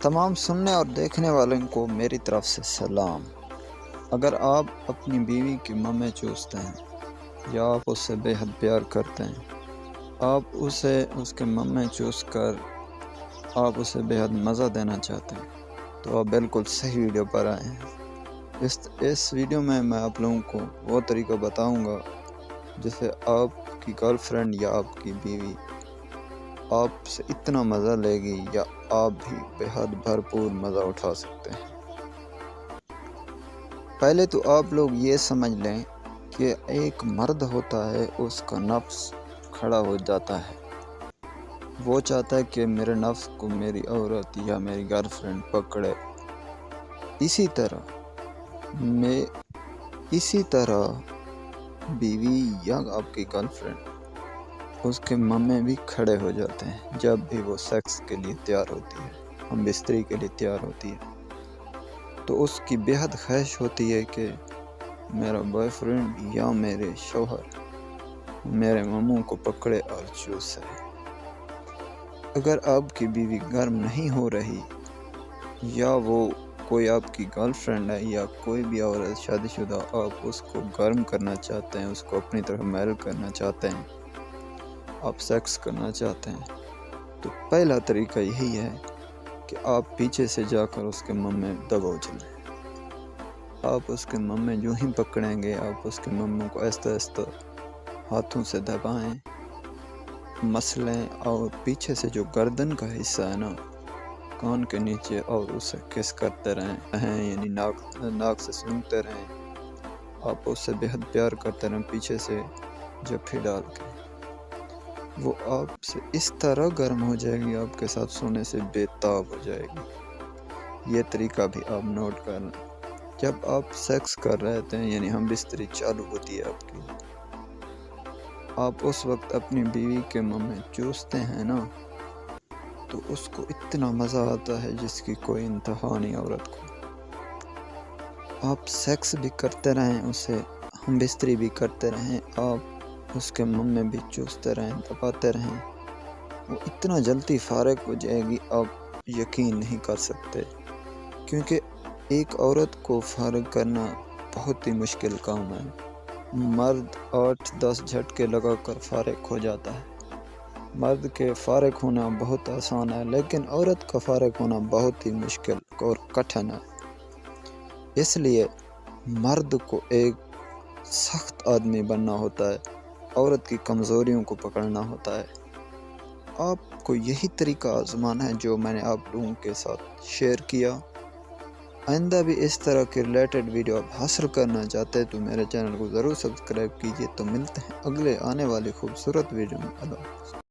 تمام سننے اور دیکھنے والوں کو میری طرف سے سلام۔ اگر آپ اپنی بیوی کی منہ چوستے ہیں یا آپ اس سے بے حد پیار کرتے ہیں، آپ اسے اس کے منہ چوس کر آپ اسے بے حد مزہ دینا چاہتے ہیں، تو آپ بالکل صحیح ویڈیو پر آئے ہیں۔ اس ویڈیو میں آپ لوگوں کو وہ طریقہ بتاؤں گا جسے آپ کی گرل فرینڈ یا آپ کی بیوی آپ سے اتنا مزہ لے گی یا آپ بھی بے حد بھرپور مزہ اٹھا سکتے ہیں۔ پہلے تو آپ لوگ یہ سمجھ لیں کہ ایک مرد ہوتا ہے، اس کا نفس کھڑا ہو جاتا ہے، وہ چاہتا ہے کہ میرے نفس کو میری عورت یا میری گرل فرینڈ پکڑے۔ اسی طرح بیوی یا آپ کی گرل فرینڈ اس کے منہ بھی کھڑے ہو جاتے ہیں جب بھی وہ سیکس کے لیے تیار ہوتی ہے، ہم بستری کے لیے تیار ہوتی ہے، تو اس کی بے حد خواہش ہوتی ہے کہ میرا بوائے فرینڈ یا میرے شوہر میرے منہ کو پکڑے اور چوسے۔ اگر آپ کی بیوی گرم نہیں ہو رہی یا وہ کوئی آپ کی گرل فرینڈ ہے یا کوئی بھی عورت شادی شدہ، آپ اس کو گرم کرنا چاہتے ہیں، اس کو اپنی طرف میل کرنا چاہتے ہیں، آپ سیکس کرنا چاہتے ہیں، تو پہلا طریقہ یہی ہے کہ آپ پیچھے سے جا کر اس کے منہ میں دبوچ لیں۔ آپ اس کے منہ میں جو ہی پکڑیں گے، آپ اس کے منہ کو آہستہ آہستہ ہاتھوں سے دبائیں، مسلیں، اور پیچھے سے جو گردن کا حصہ ہے نا، کان کے نیچے، اور اسے کس کرتے رہیں، یعنی ناک سے سونگھتے رہیں۔ آپ اس سے بے حد پیار کرتے رہیں پیچھے سے جفی ڈال کے۔ وہ آپ سے اس طرح گرم ہو جائے گی، آپ کے ساتھ سونے سے بے تاب ہو جائے گی۔ یہ طریقہ بھی آپ نوٹ کر لیں۔ جب آپ سیکس کر رہے تھے، یعنی ہم بستری چالو ہوتی ہے آپ کی، آپ اس وقت اپنی بیوی کے منہ میں چوستے ہیں نا، تو اس کو اتنا مزہ آتا ہے جس کی کوئی انتہا نہیں عورت کو۔ آپ سیکس بھی کرتے رہیں، اسے ہم بستری بھی کرتے رہیں، آپ اس کے منہ میں بھی چوستے رہیں، دباتے رہیں، وہ اتنا جلدی فارغ ہو جائے گی آپ یقین نہیں کر سکتے، کیونکہ ایک عورت کو فارغ کرنا بہت ہی مشکل کام ہے۔ مرد 8-10 جھٹکے لگا کر فارغ ہو جاتا ہے۔ مرد کے فارغ ہونا بہت آسان ہے، لیکن عورت کا فارغ ہونا بہت ہی مشکل اور کٹھن ہے۔ اس لیے مرد کو ایک سخت آدمی بننا ہوتا ہے، عورت کی کمزوریوں کو پکڑنا ہوتا ہے۔ آپ کو یہی طریقہ آزمانا ہے جو میں نے آپ لوگوں کے ساتھ شیئر کیا۔ آئندہ بھی اس طرح کے ریلیٹڈ ویڈیو آپ حاصل کرنا چاہتے ہیں تو میرے چینل کو ضرور سبسکرائب کیجیے۔ تو ملتے ہیں اگلے آنے والی خوبصورت ویڈیو میں۔ اللہ حافظ۔